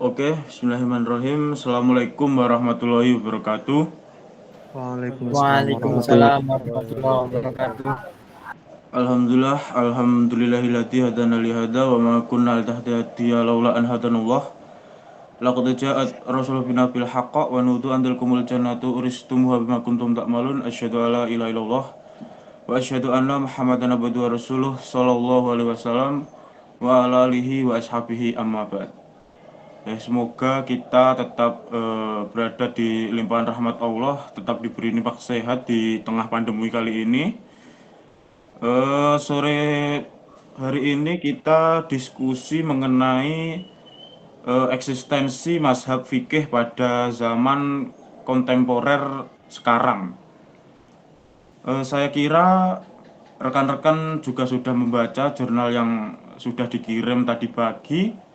Oke, bismillahirrahmanirrahim. Assalamualaikum warahmatullahi wabarakatuh. Waalaikumsalam warahmatullahi Waalaikumsalam wabarakatuh. warahmatullahi wabarakatuh. Alhamdulillah, alhamdulillahilladzi hadana li hada wa ma kunna linahtadiya laula an hadanallah. Laqad ja'at rasuluna bil haqq wa nudu andal kumul jannatu uristumuha bima kuntum ta'malun. Asyhadu alla ilaha illallah wa asyhadu anna Muhammadan abduhu wa rasuluh sallallahu alaihi wasallam wa ala alihi wa ashabihi amma ba'd. Semoga kita tetap berada di limpahan rahmat Allah, tetap diberi nikmat sehat di tengah pandemi kali ini. Sore hari ini kita diskusi mengenai eksistensi mazhab fikih pada zaman kontemporer sekarang. Saya kira rekan-rekan juga sudah membaca jurnal yang sudah dikirim tadi pagi.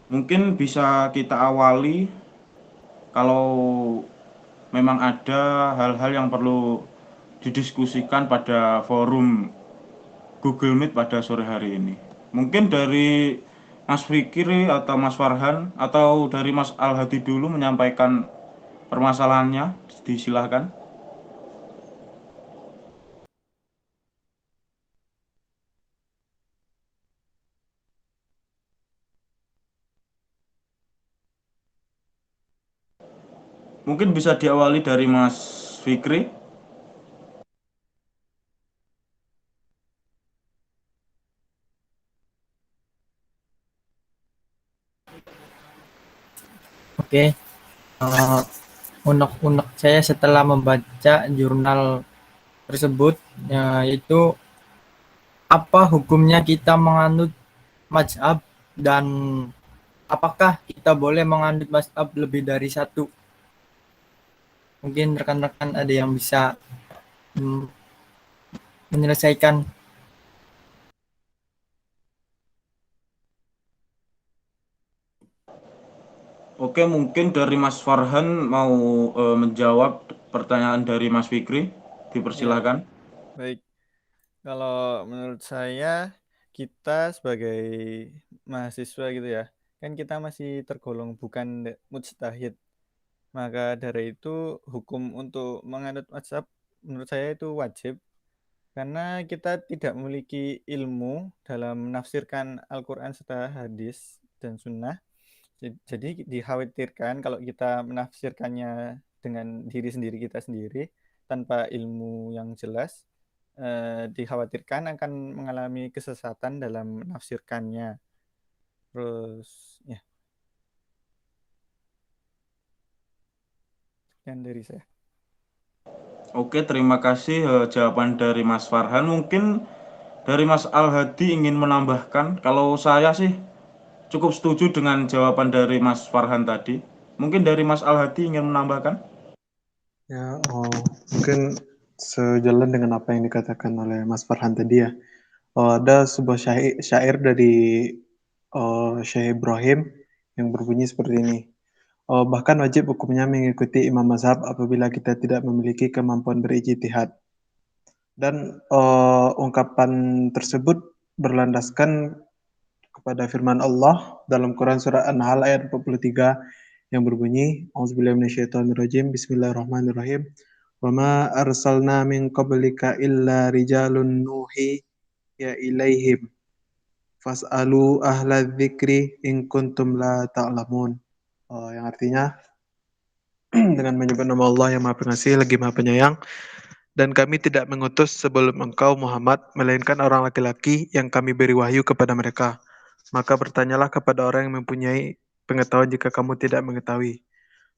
Mungkin bisa kita awali kalau memang ada hal-hal yang perlu didiskusikan pada forum Google Meet pada sore hari ini. Mungkin dari Mas Fikri atau Mas Farhan atau dari Mas Al-Hadi dulu menyampaikan permasalahannya, disilahkan. Mungkin bisa diawali dari Mas Fikri. Oke, eh, unek-unek saya setelah membaca jurnal tersebut, yaitu apa hukumnya kita menganut mazhab dan apakah kita boleh menganut mazhab lebih dari satu? Mungkin rekan-rekan ada yang bisa mm, menyelesaikan. Oke, mungkin dari Mas Farhan mau menjawab pertanyaan dari Mas Fikri. Ya, Dipersilahkan. baik. Kalau menurut saya, kita sebagai mahasiswa gitu ya, kan kita masih tergolong bukan mujtahid. Maka dari itu, hukum untuk menganut mazhab menurut saya itu wajib. Karena kita tidak memiliki ilmu dalam menafsirkan Al-Quran serta hadis dan sunnah. Jadi dikhawatirkan kalau kita menafsirkannya dengan diri sendiri kita sendiri tanpa ilmu yang jelas, dikhawatirkan akan mengalami kesesatan dalam menafsirkannya. Terus ya, sekian dari saya. Oke, terima kasih jawaban dari Mas Farhan. Mungkin dari Mas Al-Hadi ingin menambahkan. Kalau saya sih cukup setuju dengan jawaban dari Mas Farhan tadi. Mungkin dari Mas Al-Hadi ingin menambahkan. Ya, mungkin sejalan dengan apa yang dikatakan oleh Mas Farhan tadi ya. Ada sebuah syair dari Syekh Ibrahim yang berbunyi seperti ini. Bahkan wajib hukumnya mengikuti imam mazhab apabila kita tidak memiliki kemampuan berijtihad. Dan ungkapan tersebut berlandaskan kepada firman Allah dalam Quran surah An-Nahl ayat 43 yang berbunyi A'udzubillahi minasyaitonirrajim Bismillahirrahmanirrahim wa ma arsalna min qablika illa rijalun nuhi ya ilaihim fas'alu ahla dzikri in kuntum la ta'lamun. Yang artinya dengan menyebut nama Allah yang Maha Pengasih lagi Maha Penyayang, dan kami tidak mengutus sebelum engkau Muhammad melainkan orang laki-laki yang kami beri wahyu kepada mereka. Maka bertanyalah kepada orang yang mempunyai pengetahuan jika kamu tidak mengetahui.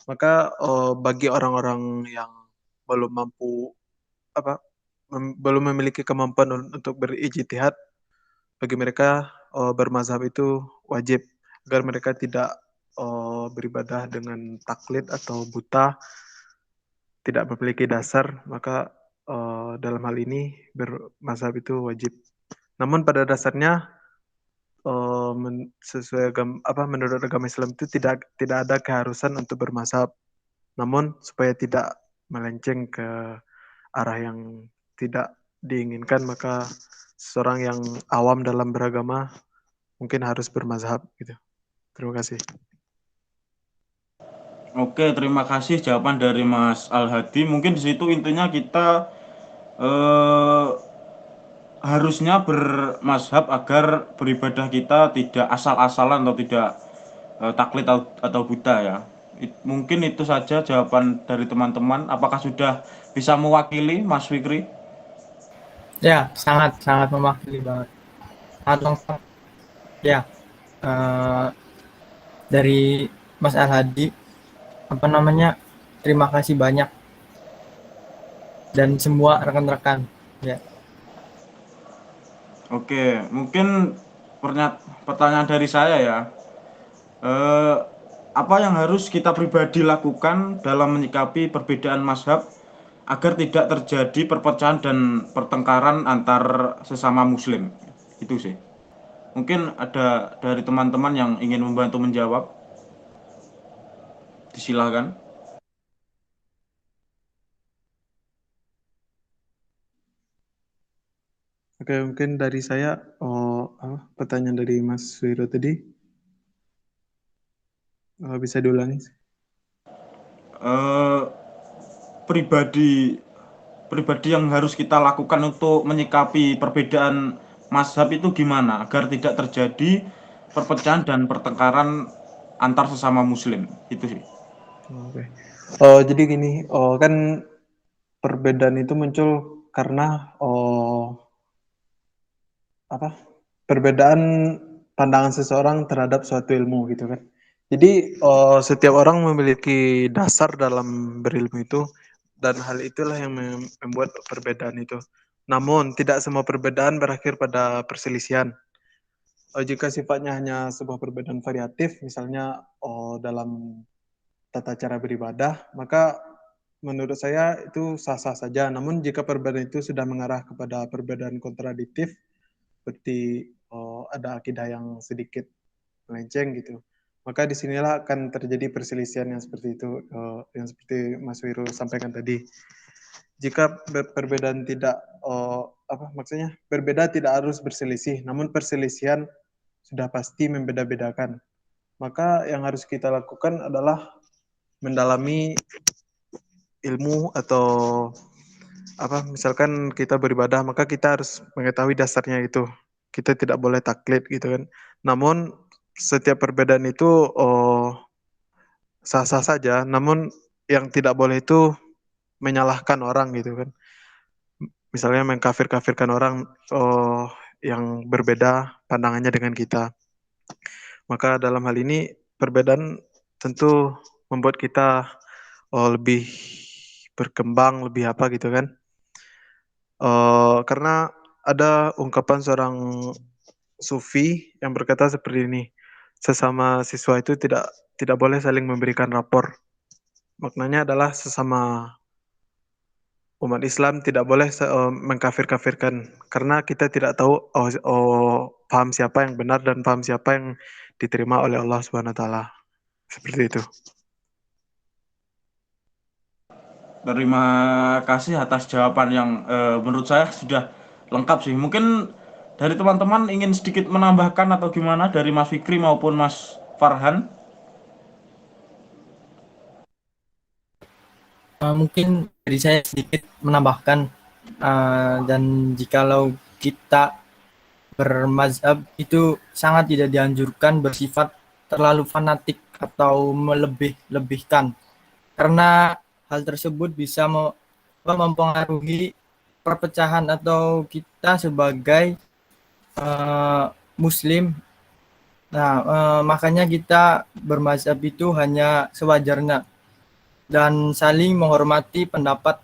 Maka bagi orang-orang yang belum mampu apa belum memiliki kemampuan untuk berijtihad, bagi mereka bermazhab itu wajib agar mereka tidak beribadah dengan taklid atau buta, tidak memiliki dasar, maka dalam hal ini bermazhab itu wajib. Namun pada dasarnya sesuai menurut agama Islam itu tidak ada keharusan untuk bermazhab. Namun supaya tidak melenceng ke arah yang tidak diinginkan, maka seorang yang awam dalam beragama mungkin harus bermazhab gitu. Terima kasih. Oke, terima kasih jawaban dari Mas Al-Hadi. Mungkin di situ intinya kita eh, harusnya bermazhab agar beribadah kita tidak asal-asalan atau tidak taklid atau buta ya. Mungkin itu saja jawaban dari teman-teman. Apakah sudah bisa mewakili Mas Fikri? Ya, sangat sangat mewakili banget. Sangat lengkap. Ya, eh, dari Mas Al-Hadi, apa namanya? Terima kasih banyak dan semua rekan-rekan. Ya. Oke, mungkin pertanyaan dari saya ya. Eh, apa yang harus kita pribadi lakukan dalam menyikapi perbedaan mazhab agar tidak terjadi perpecahan dan pertengkaran antar sesama muslim? Itu sih. Mungkin ada dari teman-teman yang ingin membantu menjawab. Disilahkan. Oke, mungkin dari saya, pertanyaan dari Mas Wiro tadi, bisa diulangi? Eh, pribadi pribadi yang harus kita lakukan untuk menyikapi perbedaan mazhab itu gimana agar tidak terjadi perpecahan dan pertengkaran antar sesama muslim itu sih. Oke. Jadi gini, kan perbedaan itu muncul karena apa? Perbedaan pandangan seseorang terhadap suatu ilmu gitu kan. Jadi setiap orang memiliki dasar dalam berilmu itu dan hal itulah yang membuat perbedaan itu. Namun tidak semua perbedaan berakhir pada perselisihan. Jika sifatnya hanya sebuah perbedaan variatif, misalnya dalam tata cara beribadah, maka menurut saya itu sah-sah saja. Namun jika perbedaan itu sudah mengarah kepada perbedaan kontradiktif, seperti ada akidah yang sedikit melenceng gitu, maka disinilah akan terjadi perselisihan yang seperti itu, yang seperti Mas Wiru sampaikan tadi. Jika perbedaan tidak maksudnya berbeda tidak harus berselisih, namun perselisihan sudah pasti membeda-bedakan. Maka yang harus kita lakukan adalah mendalami ilmu atau misalkan kita beribadah maka kita harus mengetahui dasarnya itu. Kita tidak boleh taklid gitu kan. Namun setiap perbedaan itu sah-sah saja, namun yang tidak boleh itu menyalahkan orang gitu kan. Misalnya mengkafir-kafirkan orang yang berbeda pandangannya dengan kita. Maka dalam hal ini perbedaan tentu membuat kita lebih berkembang, lebih apa gitu kan. Karena ada ungkapan seorang sufi yang berkata seperti ini, sesama siswa itu tidak boleh saling memberikan rapor. Maknanya adalah sesama umat Islam tidak boleh mengkafir-kafirkan karena kita tidak tahu paham siapa yang benar dan paham siapa yang diterima oleh Allah Subhanahu wa taala. Seperti itu. Terima kasih atas jawaban yang menurut saya sudah lengkap sih. Mungkin dari teman-teman ingin sedikit menambahkan atau gimana dari Mas Fikri maupun Mas Farhan? Mungkin dari saya sedikit menambahkan, dan jikalau kita bermazhab itu sangat tidak dianjurkan bersifat terlalu fanatik atau melebih-lebihkan, karena hal tersebut bisa mempengaruhi perpecahan atau kita sebagai muslim. Nah, makanya kita bermazhab itu hanya sewajarnya dan saling menghormati pendapat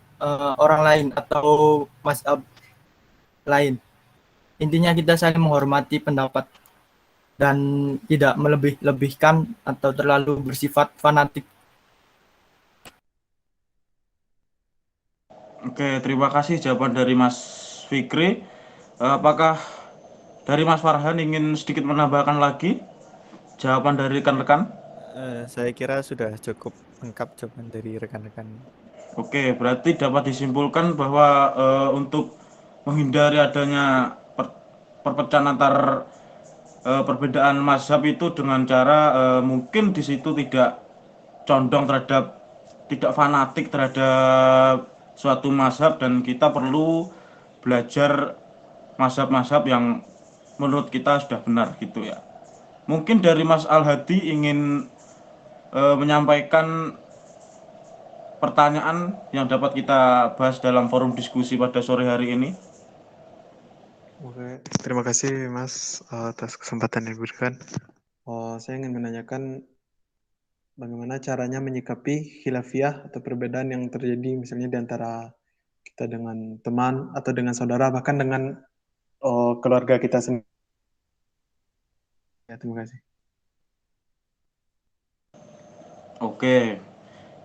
orang lain atau mazhab lain. Intinya kita saling menghormati pendapat dan tidak melebih-lebihkan atau terlalu bersifat fanatik. Oke, terima kasih jawaban dari Mas Fikri. Apakah dari Mas Farhan ingin sedikit menambahkan lagi jawaban dari rekan-rekan? Saya kira sudah cukup lengkap jawaban dari rekan-rekan. Oke, berarti dapat disimpulkan bahwa untuk menghindari adanya perpecahan antar perbedaan mazhab itu dengan cara mungkin di situ tidak condong terhadap tidak fanatik terhadap suatu mazhab, dan kita perlu belajar mazhab-mazhab yang menurut kita sudah benar gitu ya. Mungkin dari Mas Al Hadi ingin menyampaikan pertanyaan yang dapat kita bahas dalam forum diskusi pada sore hari ini. Oke, terima kasih Mas atas kesempatan yang diberikan. Saya ingin menanyakan bagaimana caranya menyikapi khilafiyah atau perbedaan yang terjadi misalnya di antara kita dengan teman atau dengan saudara, bahkan dengan keluarga kita sendiri. Ya, terima kasih. Oke,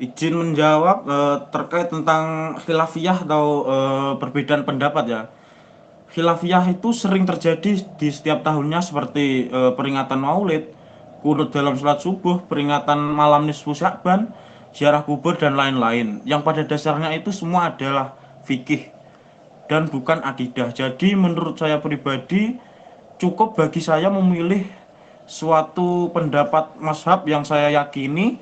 izin menjawab terkait tentang khilafiyah atau perbedaan pendapat ya. Khilafiyah itu sering terjadi di setiap tahunnya seperti peringatan Maulid, kunut dalam sholat subuh, peringatan malam nisfu Sya'ban, ziarah kubur dan lain-lain. Yang pada dasarnya itu semua adalah fikih dan bukan akidah. Jadi menurut saya pribadi cukup bagi saya memilih suatu pendapat mazhab yang saya yakini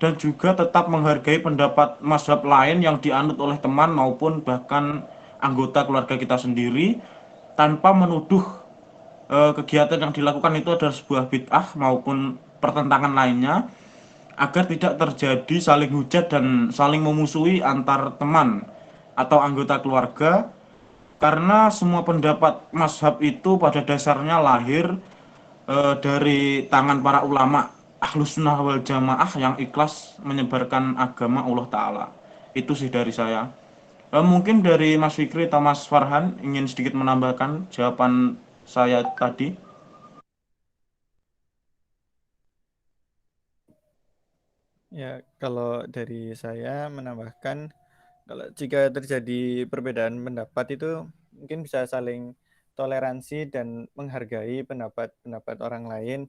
dan juga tetap menghargai pendapat mazhab lain yang dianut oleh teman maupun bahkan anggota keluarga kita sendiri, tanpa menuduh kegiatan yang dilakukan itu adalah sebuah bid'ah maupun pertentangan lainnya, agar tidak terjadi saling hujat dan saling memusuhi antar teman atau anggota keluarga, karena semua pendapat mazhab itu pada dasarnya lahir dari tangan para ulama Ahlus Sunnah wal Jamaah yang ikhlas menyebarkan agama Allah Ta'ala. Itu sih dari saya. Mungkin dari Mas Fikri atau Mas Farhan ingin sedikit menambahkan jawaban saya tadi. Ya, kalau dari saya menambahkan, kalau jika terjadi perbedaan pendapat itu mungkin bisa saling toleransi dan menghargai pendapat-pendapat orang lain,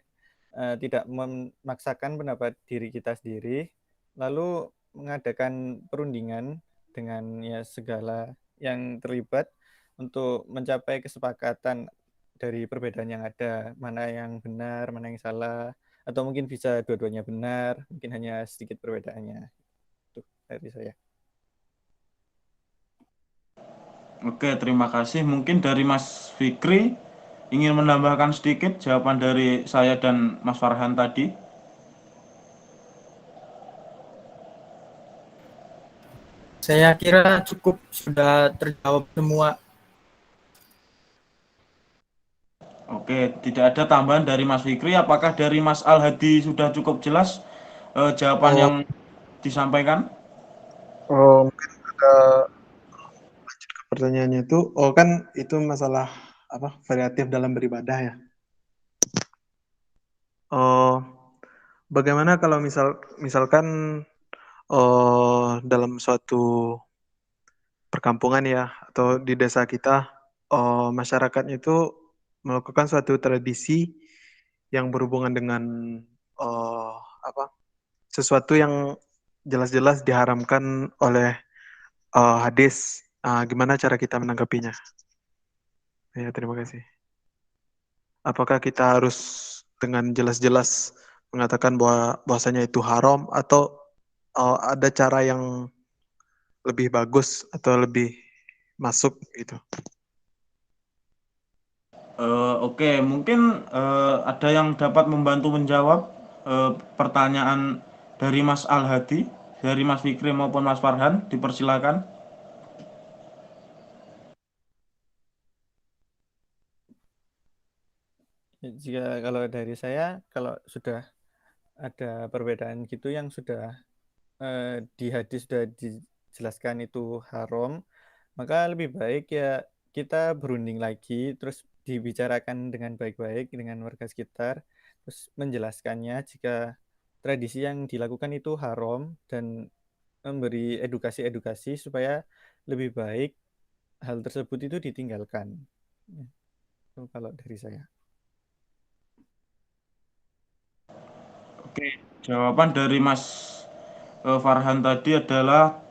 tidak memaksakan pendapat diri kita sendiri, lalu mengadakan perundingan dengan ya segala yang terlibat untuk mencapai kesepakatan dari perbedaan yang ada, mana yang benar, mana yang salah, atau mungkin bisa dua-duanya benar, mungkin hanya sedikit perbedaannya. Itu dari saya. Oke, terima kasih. Mungkin dari Mas Fikri ingin menambahkan sedikit jawaban dari saya dan Mas Farhan tadi. Saya kira cukup sudah terjawab semua. Oke, tidak ada tambahan dari Mas Fikri. Apakah dari Mas Al Hadi sudah cukup jelas jawaban Oh, yang disampaikan? mungkin ada pertanyaannya itu, kan itu masalah apa variatif dalam beribadah ya. Oh, bagaimana kalau misalkan dalam suatu perkampungan ya atau di desa kita, masyarakatnya itu melakukan suatu tradisi yang berhubungan dengan uh, apa sesuatu yang jelas-jelas diharamkan oleh hadis. Gimana cara kita menanggapinya? Ya, terima kasih. Apakah kita harus dengan jelas-jelas mengatakan bahwasanya itu haram, atau ada cara yang lebih bagus atau lebih masuk gitu? Oke, mungkin ada yang dapat membantu menjawab pertanyaan dari Mas Al Hadi, dari Mas Fikri maupun Mas Farhan. Dipersilakan. Jika kalau dari saya, kalau sudah ada perbedaan gitu yang sudah di hadis sudah dijelaskan itu haram, maka lebih baik ya kita berunding lagi, terus dibicarakan dengan baik-baik dengan warga sekitar, terus menjelaskannya jika tradisi yang dilakukan itu haram dan memberi edukasi-edukasi supaya lebih baik hal tersebut itu ditinggalkan. Ya, itu kalau dari saya. Oke, jawaban dari Mas Farhan tadi adalah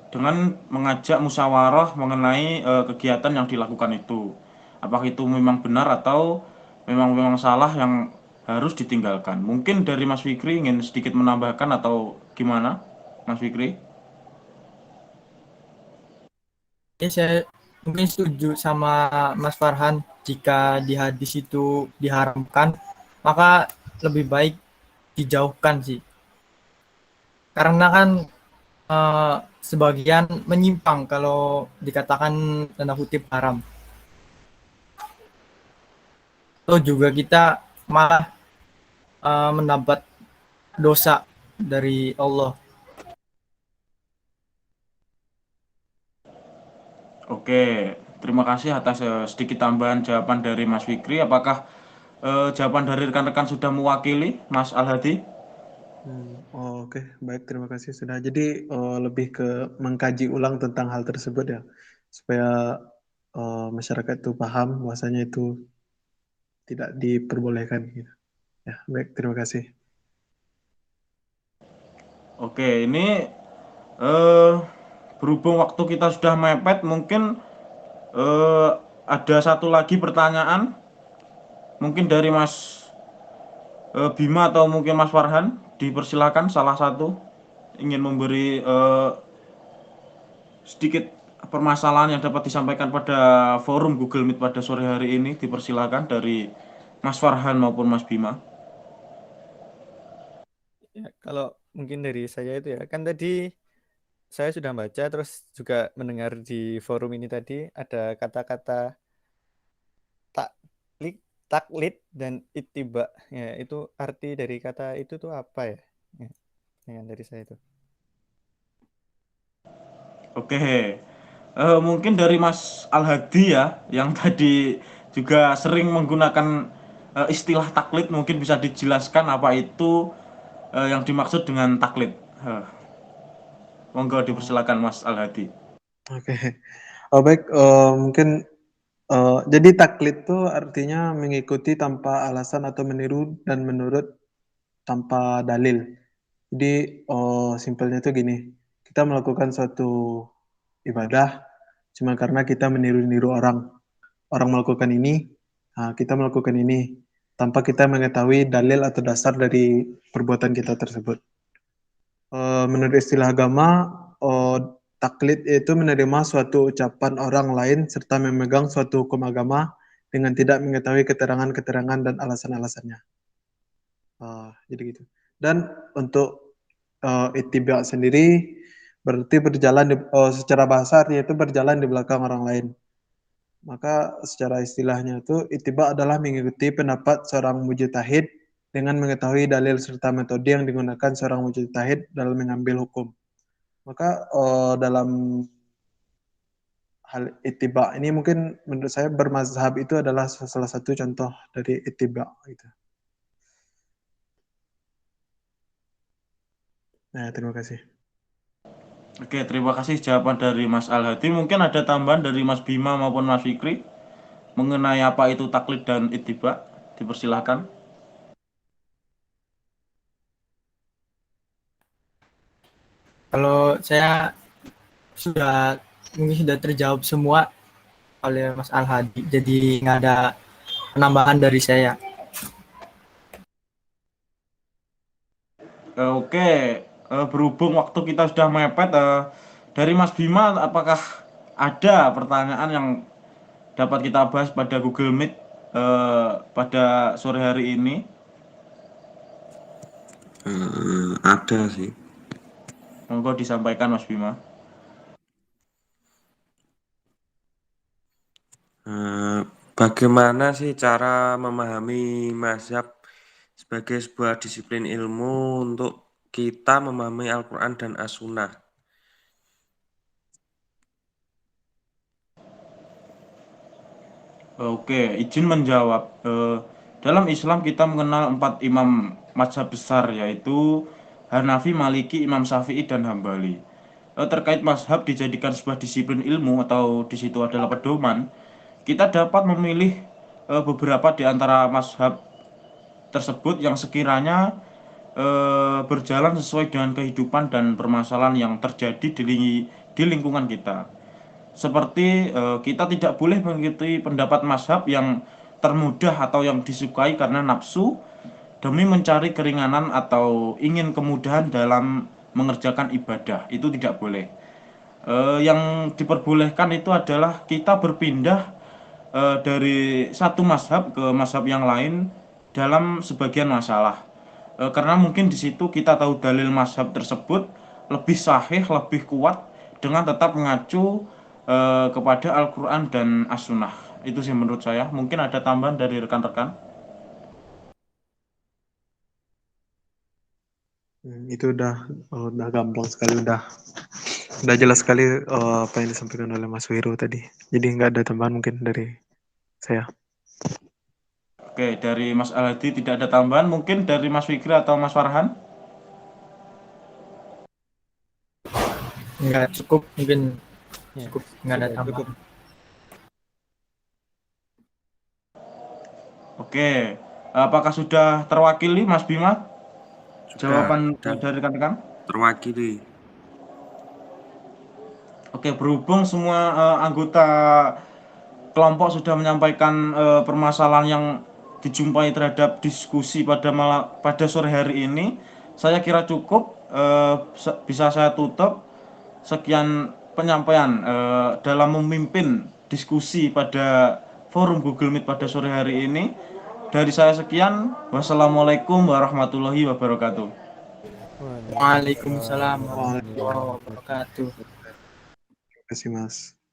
dengan mengajak musyawarah mengenai kegiatan yang dilakukan itu. Apakah itu memang benar atau memang salah yang harus ditinggalkan. Mungkin dari Mas Fikri ingin sedikit menambahkan atau gimana, Mas Fikri? Ya, saya mungkin setuju sama Mas Farhan, jika di hadis itu diharamkan, maka lebih baik dijauhkan sih. Karena kan sebagian menyimpang kalau dikatakan tanda kutip haram. Atau juga kita malah mendapat dosa dari Allah. Oke, terima kasih atas sedikit tambahan jawaban dari Mas Fikri. Apakah jawaban dari rekan-rekan sudah mewakili Mas Al-Hadi? Oke, baik, terima kasih sudah. Jadi lebih ke mengkaji ulang tentang hal tersebut ya, supaya masyarakat itu paham bahwasanya itu tidak diperbolehkan gitu. Ya, baik, terima kasih. Oke, ini eh, berhubung waktu kita sudah mepet, mungkin eh, ada satu lagi pertanyaan, mungkin dari Mas Bima atau mungkin Mas Farhan, dipersilakan salah satu ingin memberi sedikit permasalahan yang dapat disampaikan pada forum Google Meet pada sore hari ini, dipersilakan dari Mas Farhan maupun Mas Bima. Ya, kalau mungkin dari saya itu ya, kan tadi saya sudah baca terus juga mendengar di forum ini tadi ada kata-kata taklid, taklid dan ittiba. Ya, itu arti dari kata itu tuh apa ya? Ya, yang dari saya itu. Oke, mungkin dari Mas Al-Hadi ya, yang tadi juga sering menggunakan istilah taklid, mungkin bisa dijelaskan apa itu yang dimaksud dengan taklid. Monggo Oh, dipersilakan Mas Al-Hadi. oke. Baik, mungkin jadi taklid itu artinya mengikuti tanpa alasan atau meniru dan menurut tanpa dalil. Jadi simpelnya itu gini, kita melakukan suatu ibadah cuma karena kita meniru-niru orang. Orang melakukan ini, nah, kita melakukan ini tanpa kita mengetahui dalil atau dasar dari perbuatan kita tersebut. Menurut istilah agama, taklid itu menerima suatu ucapan orang lain serta memegang suatu hukum agama dengan tidak mengetahui keterangan-keterangan dan alasan-alasannya. Jadi gitu. Dan untuk ittiba sendiri berarti berjalan secara bahasa artinya itu berjalan di belakang orang lain. Maka secara istilahnya itu ittiba adalah mengikuti pendapat seorang mujtahid dengan mengetahui dalil serta metode yang digunakan seorang mujtahid dalam mengambil hukum. Maka dalam hal ittiba ini mungkin menurut saya bermazhab itu adalah salah satu contoh dari ittiba gitu. Nah, terima kasih. Oke, terima kasih jawaban dari Mas Al-Hadi. Mungkin ada tambahan dari Mas Bima maupun Mas Fikri mengenai apa itu taklid dan ittiba. Dipersilahkan. Kalau saya sudah mungkin sudah terjawab semua oleh Mas Al-Hadi, jadi nggak ada penambahan dari saya. Oke, berhubung waktu kita sudah mepet, dari Mas Bima, apakah ada pertanyaan yang dapat kita bahas pada Google Meet pada sore hari ini? Ada sih. Monggo disampaikan Mas Bima. Bagaimana sih cara memahami mazhab sebagai sebuah disiplin ilmu untuk kita memahami Al-Quran dan As-Sunnah? Oke, izin menjawab. Dalam Islam kita mengenal 4 imam mazhab besar, yaitu Hanafi, Maliki, Imam Syafi'i, dan Hambali. Terkait mazhab dijadikan sebuah disiplin ilmu atau di situ adalah pedoman, kita dapat memilih beberapa di antara mazhab tersebut yang sekiranya berjalan sesuai dengan kehidupan dan permasalahan yang terjadi di lingkungan kita. Seperti kita tidak boleh mengikuti pendapat mazhab yang termudah atau yang disukai karena nafsu, demi mencari keringanan atau ingin kemudahan dalam mengerjakan ibadah. Itu tidak boleh. Yang diperbolehkan itu adalah kita berpindah dari satu mazhab ke mazhab yang lain dalam sebagian masalah. Karena mungkin di situ kita tahu dalil mazhab tersebut lebih sahih, lebih kuat dengan tetap mengacu kepada Al-Quran dan As-Sunnah. Itu sih menurut saya. Mungkin ada tambahan dari rekan-rekan. Itu udah gampang sekali, udah jelas sekali apa yang disampaikan oleh Mas Wiru tadi. Jadi nggak ada tambahan mungkin dari saya. Oke, dari Mas Alhadi tidak ada tambahan. Mungkin dari Mas Fikri atau Mas Farhan? Nggak cukup, mungkin Ya, cukup, nggak ada cukup. tambahan. Oke, apakah sudah terwakili Mas Bima? Sudah Jawaban dan dari rekan-rekan? terwakili. Oke, berhubung semua anggota kelompok sudah menyampaikan permasalahan yang dijumpai terhadap diskusi pada sore hari ini, saya kira cukup. Bisa saya tutup. Sekian penyampaian dalam memimpin diskusi pada forum Google Meet pada sore hari ini. Dari saya sekian. Wassalamualaikum warahmatullahi wabarakatuh. Waalaikumsalam warahmatullahi wabarakatuh. Terima kasih Mas.